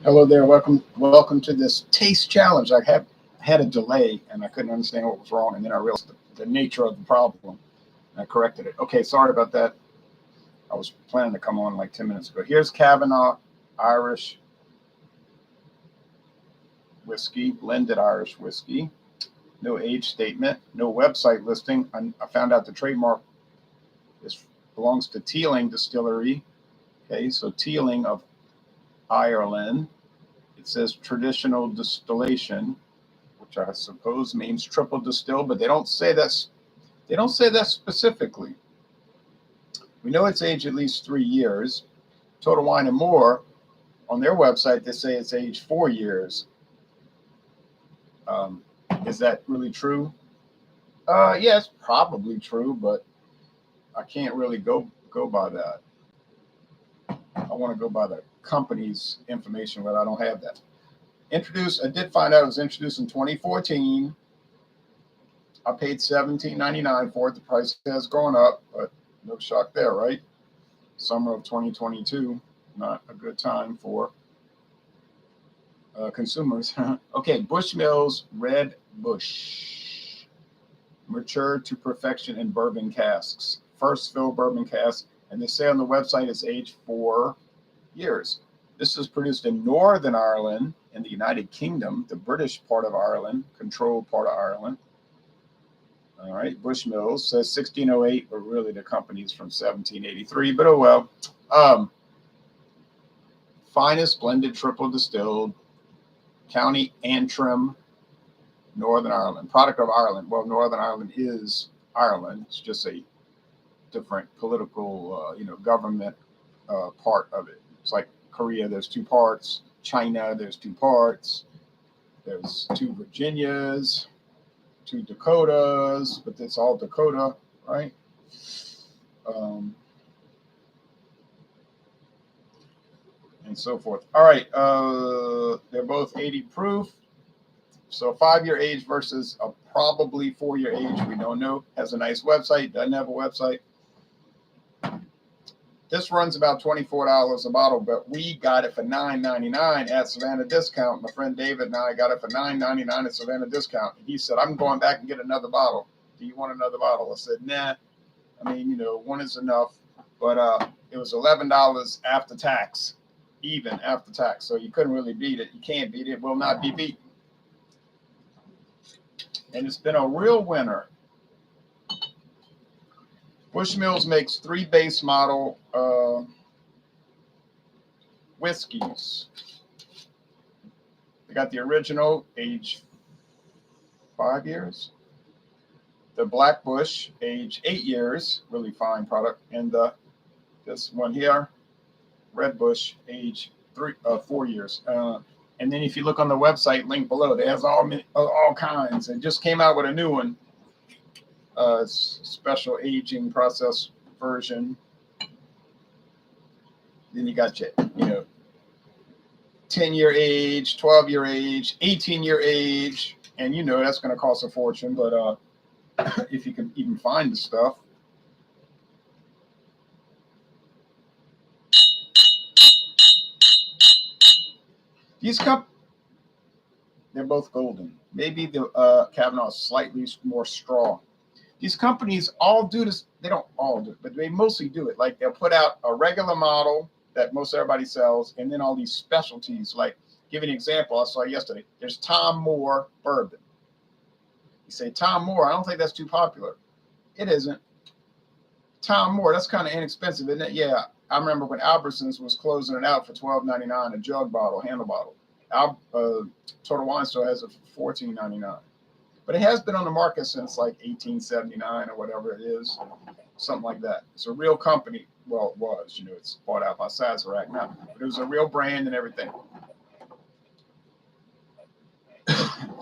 Hello there. Welcome to this taste challenge. I have had a delay and I couldn't understand what was wrong, and then I realized the nature of the problem. And I corrected it. Okay, sorry about that. I was planning to come on like 10 minutes ago. Here's Kavanagh Irish whiskey, blended Irish whiskey. No age statement, no website listing. I found out the trademark is belongs to Teeling Distillery. Okay, so Teeling of Ireland. It says traditional distillation, which I suppose means triple distilled, but they don't say that specifically. We know it's aged at least 3 years. Total Wine and More, on their website, they say it's aged 4 years. Is that really true? Yeah, it's probably true, but I can't really go by that. I want to go by the company's information, but I don't have that. I did find out it was introduced in 2014. I paid $17.99 for it. The price has gone up, but no shock there, right? Summer of 2022, not a good time for consumers. Okay, Bushmills Red Bush, mature to perfection in bourbon casks. First fill bourbon cask, and they say on the website it's aged 4 years. This is produced in Northern Ireland in the United Kingdom, the British part of Ireland, controlled part of Ireland. All right, Bushmills says 1608, but really the company's from 1783, but oh well. Finest blended triple distilled, County Antrim, Northern Ireland. Product of Ireland. Well, Northern Ireland is Ireland. It's just a different political, government part of it. It's like Korea, there's two parts. China, there's two parts. There's two Virginias, two Dakotas, but it's all Dakota, right? And so forth. All right, they're both 80 proof. So 5-year age versus a probably 4-year age, we don't know. Has a nice website, doesn't have a website. This runs about $24 a bottle, but we got it for $9.99 at Savannah Discount. My friend David and I got it for $9.99 at Savannah Discount. He said, I'm going back and get another bottle. Do you want another bottle? I said, nah. I mean, one is enough. But it was $11 after tax, even after tax. So you couldn't really beat it. You can't beat it. It will not be beaten. And it's been a real winner. Bushmills makes 3 base model whiskies. They got the original, age 5 years. The Black Bush, age 8 years, really fine product. And this one here, Red Bush, age 4 years. And then if you look on the website, link below, it has all kinds. It just came out with a new one. Special aging process version. Then you got your, 10-year age, 12-year age, 18-year age, and that's going to cost a fortune. But if you can even find the stuff. These they're both golden. Maybe the Kavanagh is slightly more straw. These companies all do this. They don't all do it, but they mostly do it. Like they'll put out a regular model that most everybody sells, and then all these specialties. Like, give you an example I saw yesterday. There's Tom Moore bourbon. You say, Tom Moore, I don't think that's too popular. It isn't. Tom Moore, that's kind of inexpensive, isn't it? Yeah, I remember when Albertsons was closing it out for $12.99 a jug bottle, handle bottle. Total Wine Store has it for $14.99. But it has been on the market since like 1879 or whatever it is, something like that. It's a real company. Well, it was, it's bought out by Sazerac now. But it was a real brand and everything.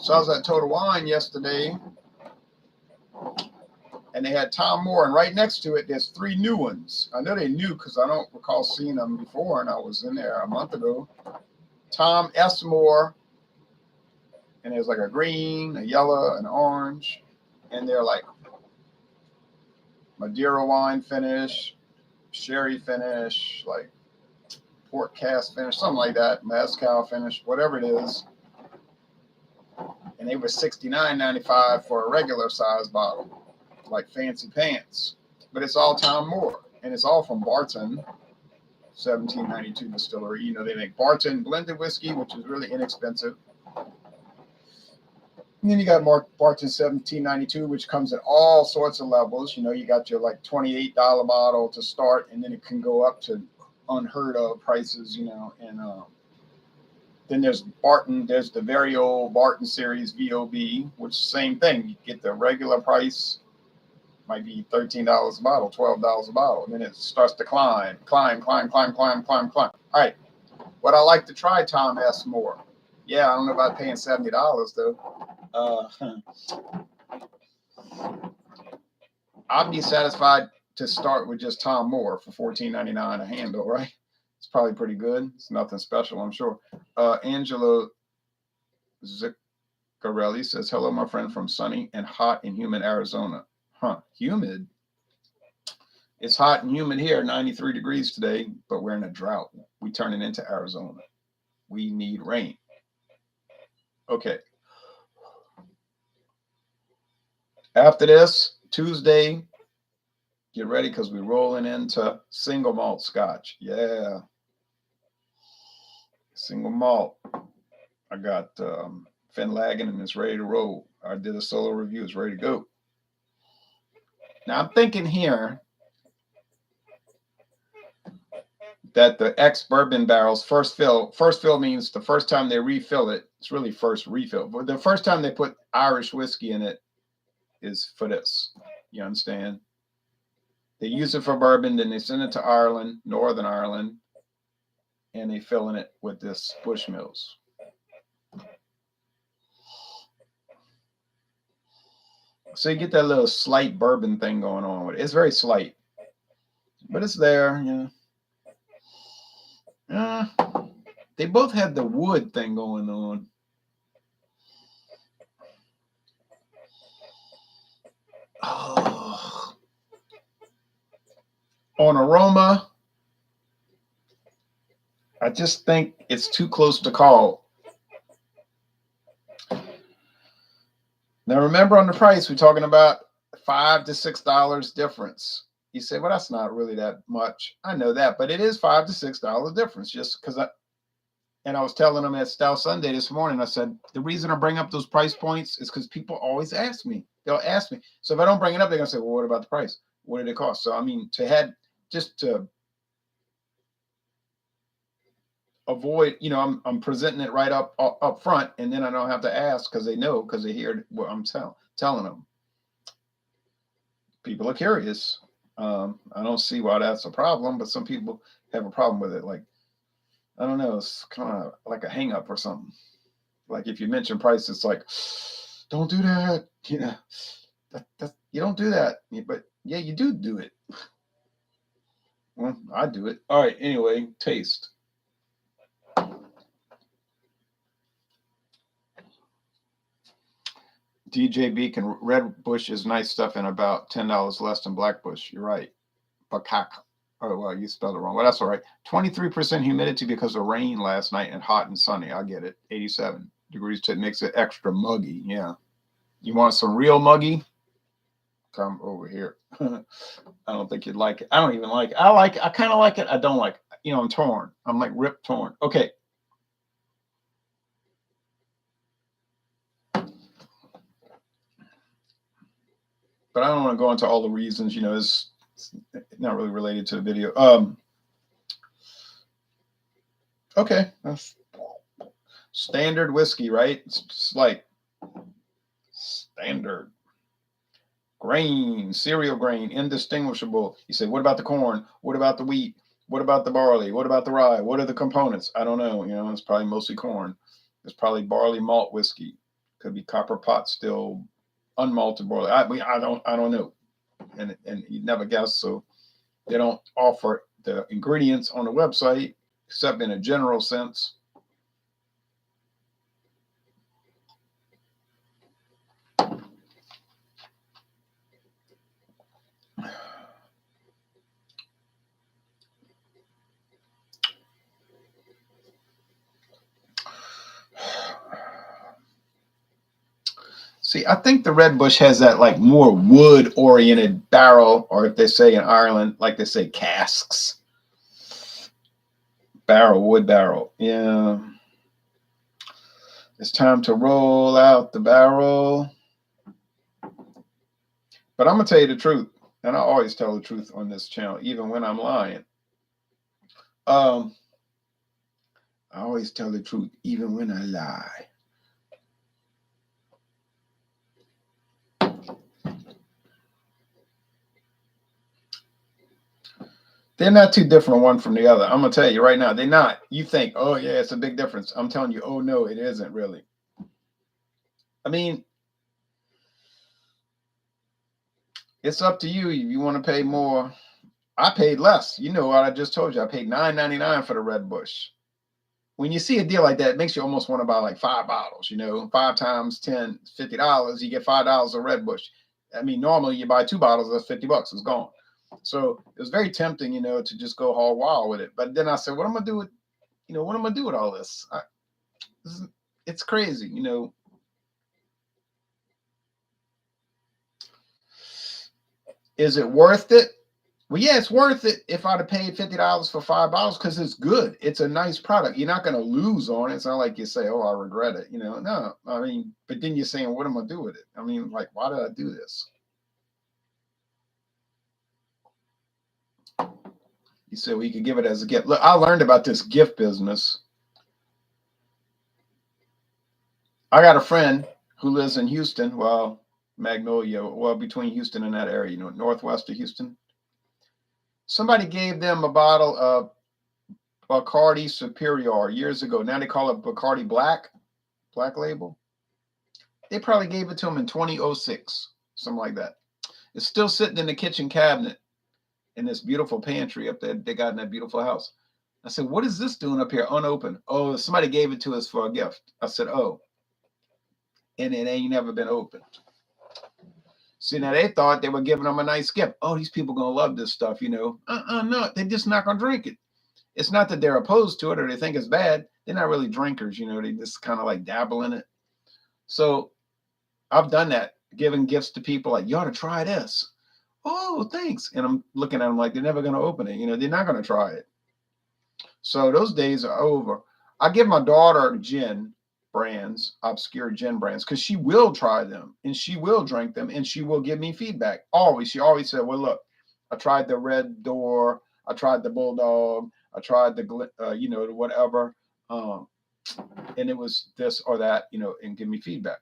So I was at Total Wine yesterday, and they had Tom Moore, and right next to it, there's 3 new ones. I know they're new because I don't recall seeing them before, and I was in there a month ago. Tom S. Moore. And there's like a green, a yellow, an orange. And they're like Madeira wine finish, sherry finish, like port cast finish, something like that, mezcal finish, whatever it is. And they were $69.95 for a regular size bottle, like fancy pants. But it's all Tom Moore, and it's all from Barton, 1792 distillery. You know, they make Barton blended whiskey, which is really inexpensive. And then you got Barton 1792, which comes at all sorts of levels. You know, you got your like $28 bottle to start, and then it can go up to unheard of prices, you know. And then there's Barton, there's the very old Barton series VOB, which same thing. You get the regular price, might be $13 a bottle, $12 a bottle. And then it starts to climb. All right. What I like to try, Tom S. Moore. Yeah, I don't know about paying $70 though. I'd be satisfied to start with just Tom Moore for $14.99 a handle, right? It's probably pretty good. It's nothing special, I'm sure. Angelo Ziccarelli says, hello, my friend from sunny and hot and humid Arizona. Huh, humid? It's hot and humid here, 93 degrees today, but we're in a drought. We turn it into Arizona. We need rain. Okay. After this, Tuesday, get ready because we're rolling into single malt scotch. Yeah. Single malt. I got Finlagan and it's ready to roll. I did a solo review. It's ready to go. Now I'm thinking here that the ex-bourbon barrels first fill means the first time they refill it, it's really first refill. But the first time they put Irish whiskey in it is for this. You understand? They use it for bourbon, then they send it to Ireland, Northern Ireland, and they fill in it with this Bushmills. So you get that little slight bourbon thing going on with it. It's very slight, but it's there. Yeah. They both have the wood thing going on. Oh. On aroma, I just think it's too close to call. Now, remember on the price, we're talking about $5 to $6 difference. You say, well, that's not really that much. I know that, but it is $5 to $6 difference just because I was telling them at Stout Sunday this morning, I said, the reason I bring up those price points is because people always ask me. They'll ask me. So if I don't bring it up, they're going to say, well, what about the price? What did it cost? So, I mean, just to avoid, I'm presenting it right up front, and then I don't have to ask because they know, because they hear what I'm telling them. People are curious. I don't see why that's a problem, but some people have a problem with it. Like, I don't know, it's kind of like a hang up or something. Like if you mention price, it's like, don't do that. You don't do that. But yeah, you do it. Well, I do it. All right. Anyway, taste. DJ Beacon, Red Bush is nice stuff and about $10 less than Black Bush. You're right. Bakak. Oh, well, you spelled it wrong. Well, that's all right. 23% humidity because of rain last night and hot and sunny. I get it. 87 degrees makes it extra muggy. Yeah. You want some real muggy? Come over here. I don't think you'd like it. I don't even like it. I kind of like it. I don't like it. I'm torn. I'm like ripped torn. Okay. But I don't want to go into all the reasons, it's not really related to the video. Okay. That's standard whiskey, right? It's just like standard. Grain, cereal grain, indistinguishable. You say, what about the corn? What about the wheat? What about the barley? What about the rye? What are the components? I don't know. It's probably mostly corn. It's probably barley malt whiskey. Could be copper pot still, unmalted barley. I don't know. And you never guess. So they don't offer the ingredients on the website, except in a general sense. See, I think the Red Bush has that like more wood-oriented barrel, or if they say in Ireland, like they say casks. Barrel, wood barrel. Yeah. It's time to roll out the barrel. But I'm going to tell you the truth. And I always tell the truth on this channel, even when I'm lying. I always tell the truth, even when I lie. They're not too different one from the other. I'm going to tell you right now, they're not. You think, oh, yeah, it's a big difference. I'm telling you, oh, no, it isn't really. I mean, it's up to you. If you want to pay more. I paid less. You know what I just told you. I paid $9.99 for the Red Bush. When you see a deal like that, it makes you almost want to buy like 5 bottles, you know, 5 times 10, $50. You get $5 of Red Bush. I mean, normally you buy 2 bottles, that's $50. It's gone. So it was very tempting, you know, to just go all wild with it. But then I said, what am I going to do with, you know, what am I going to do with all this? It's crazy, you know. Is it worth it? Well, yeah, it's worth it if I'd have paid $50 for 5 bottles because it's good. It's a nice product. You're not going to lose on it. It's not like you say, oh, I regret it. You know, no, I mean, but then you're saying, what am I going to do with it? I mean, like, why did I do this? You said, well, you could give it as a gift. Look, I learned about this gift business. I got a friend who lives in Houston, well, Magnolia, well, between Houston and that area, you know, northwest of Houston. Somebody gave them a bottle of Bacardi Superior years ago. Now they call it Bacardi Black Label. They probably gave it to him in 2006, something like that. It's still sitting in the kitchen cabinet in this beautiful pantry up there they got in that beautiful house. I said, what is this doing up here unopened? Oh, somebody gave it to us for a gift. I said, oh, and it ain't never been opened. See, now they thought they were giving them a nice gift. Oh, these people going to love this stuff, you know. No, they're just not going to drink it. It's not that they're opposed to it or they think it's bad. They're not really drinkers, you know. They just kind of like dabble in it. So I've done that, giving gifts to people like, you ought to try this. Oh, thanks. And I'm looking at them like they're never going to open it. You know, they're not going to try it. So those days are over. I give my daughter gin brands, obscure gin brands, because she will try them and she will drink them and she will give me feedback. Always. She always said, well, look, I tried the Red Door. I tried the Bulldog. I tried the, you know, the whatever. And it was this or that, you know, and give me feedback.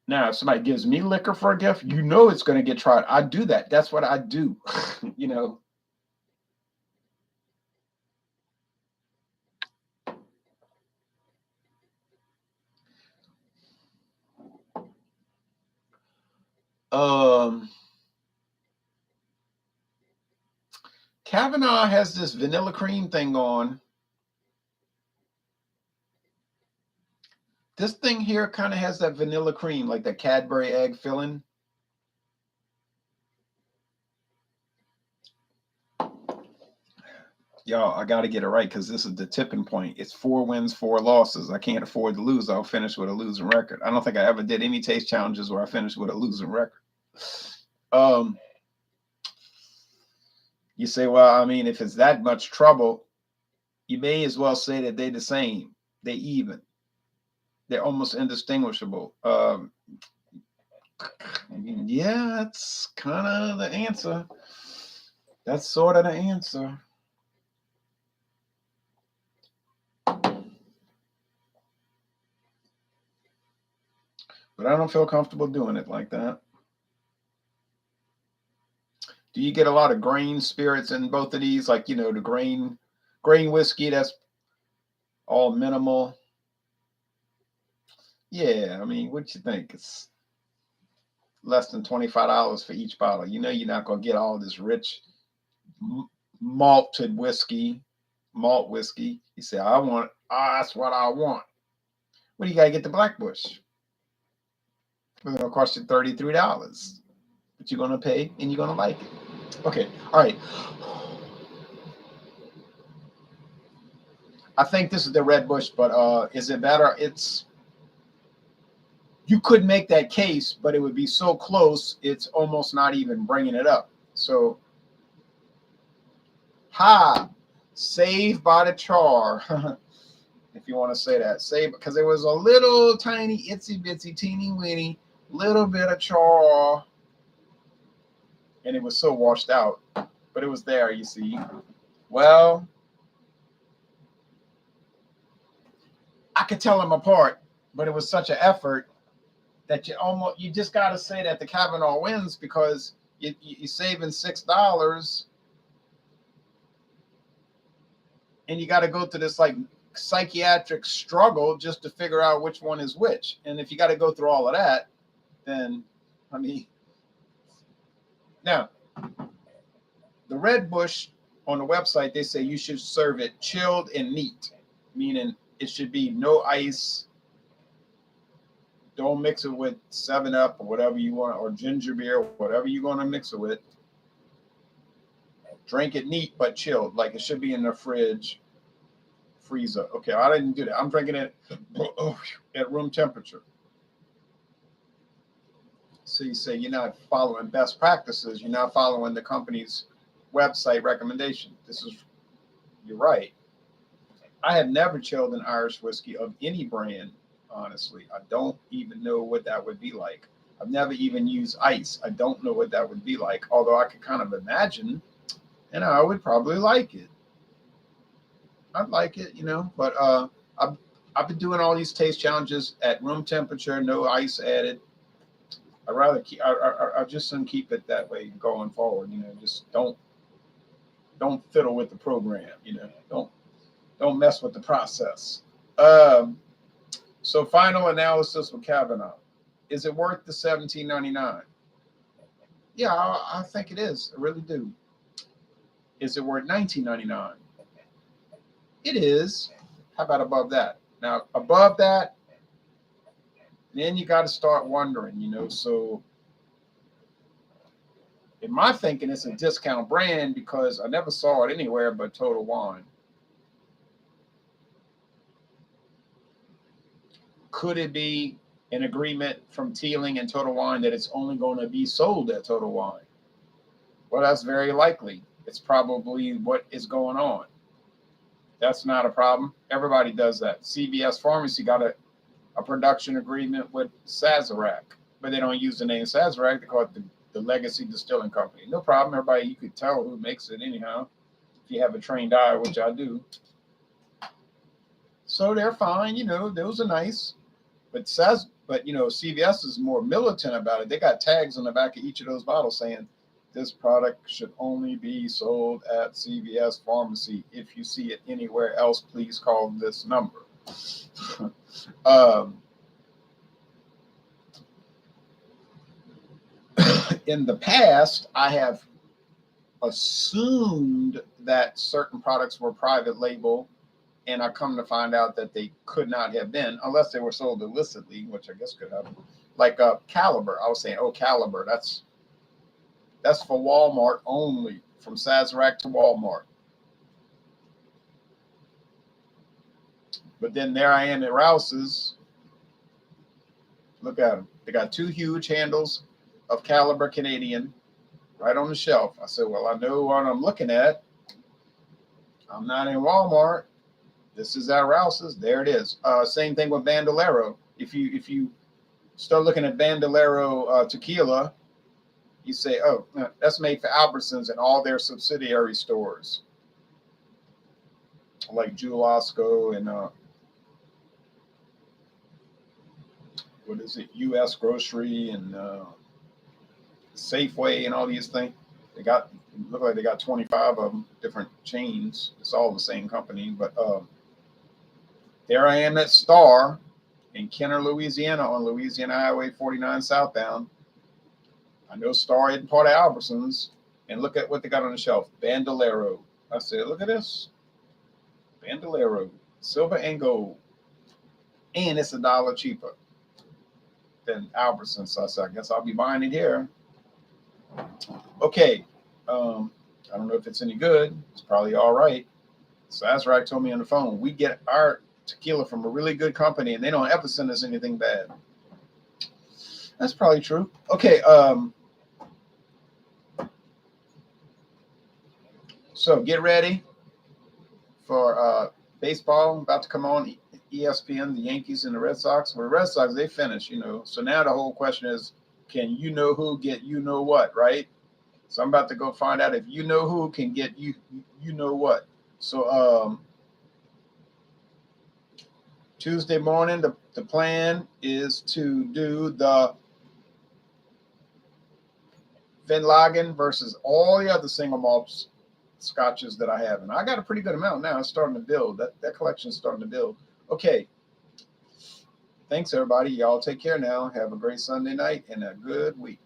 Now, if somebody gives me liquor for a gift, you know it's going to get tried. I do that. That's what I do, you know. Kavanagh has this vanilla cream thing on. This thing here kind of has that vanilla cream, like that Cadbury egg filling. Y'all, I got to get it right because this is the tipping point. It's 4 wins, 4 losses. I can't afford to lose. I'll finish with a losing record. I don't think I ever did any taste challenges where I finished with a losing record. You say, well, I mean, if it's that much trouble, you may as well say that they're the same. They're even. They're almost indistinguishable. I mean, yeah, that's kind of the answer. That's sort of the answer. But I don't feel comfortable doing it like that. Do you get a lot of grain spirits in both of these? Like, you know, the grain whiskey, that's all minimal. Yeah, I mean, what you think? It's less than $25 for each bottle. You know, you're not going to get all this rich malted whiskey, malt whiskey. You say, I want, that's what I want. Well, you got to get the Black Bush. It's going to cost you $33, but you're going to pay and you're going to like it. Okay, all right. I think this is the Red Bush, but is it better? You could make that case, but it would be so close, it's almost not even bringing it up. So, saved by the char, if you want to say that. Save, because it was a little tiny, itsy bitsy, teeny weeny, little bit of char, and it was so washed out, but it was there, you see. Well, I could tell them apart, but it was such an effort that you just got to say that the Kavanagh wins, because you're saving $6, and you got to go through this like psychiatric struggle just to figure out which one is which. And if you got to go through all of that, then I mean, now the Red Bush on the website, they say you should serve it chilled and neat, meaning it should be no ice. Don't mix it with 7-Up or whatever you want, or ginger beer, whatever you're going to mix it with. Drink it neat but chilled, like it should be in the freezer. Okay, I didn't do that. I'm drinking it at room temperature. So you say you're not following best practices. You're not following the company's website recommendation. You're right. I have never chilled an Irish whiskey of any brand, honestly. I don't even know what that would be like. I've never even used ice. I don't know what that would be like, although I could kind of imagine, and I would probably like it. I'd like it, but I've been doing all these taste challenges at room temperature, no ice added. I'd rather I just keep it that way going forward. Just don't fiddle with the program. Don't mess with the process. So final analysis with Kavanagh. Is it worth the $17.99? Yeah, I think it is. I really do. Is it worth $19.99? It is. How about above that? Now, above that, then you got to start wondering, So, in my thinking, it's a discount brand because I never saw it anywhere but Total Wine. Could it be an agreement from Teeling and Total Wine that it's only going to be sold at Total Wine? Well, that's very likely. It's probably what is going on. That's not a problem. Everybody does that. CVS Pharmacy got a production agreement with Sazerac, but they don't use the name Sazerac. They call it the Legacy Distilling Company. No problem. Everybody, you could tell who makes it anyhow, if you have a trained eye, which I do. So they're fine. Those are nice. But CVS is more militant about it. They got tags on the back of each of those bottles saying, this product should only be sold at CVS Pharmacy. If you see it anywhere else, please call this number. In the past, I have assumed that certain products were private label, and I come to find out that they could not have been unless they were sold illicitly, which I guess could have. Like Caliber. I was saying, Caliber, that's for Walmart only, from Sazerac to Walmart. But then there I am at Rouse's. Look at them. They got 2 huge handles of Caliber Canadian right on the shelf. I said, well, I know what I'm looking at. I'm not in Walmart. This is at Rouse's. There it is. Same thing with Bandolero. If you start looking at Bandolero tequila, you say, that's made for Albertsons and all their subsidiary stores, like Jewel Osco and what is it, U.S. Grocery and Safeway and all these things. Look like they got 25 of them, different chains. It's all the same company, but there I am at Star in Kenner, Louisiana, on Louisiana Highway 49 southbound. I know Star isn't part of Albertsons, and look at what they got on the shelf. Bandolero. I said, look at this. Bandolero, silver and gold. And it's $1 cheaper than Albertsons. So I said, I guess I'll be buying it here. Okay. I don't know if it's any good. It's probably all right. So Azrac told me on the phone, we get our tequila from a really good company, and they don't ever send us anything bad. That's probably true. Okay. So get ready for baseball about to come on. ESPN, the Yankees and the Red Sox. Well, the Red Sox, they finished, So now the whole question is, can you know who get you know what, right? So I'm about to go find out if you know who can get you know what. So Tuesday morning, the plan is to do the Van Lagen versus all the other single malts scotches that I have. And I got a pretty good amount now. It's starting to build. That collection is starting to build. Okay. Thanks, everybody. Y'all take care now. Have a great Sunday night and a good week.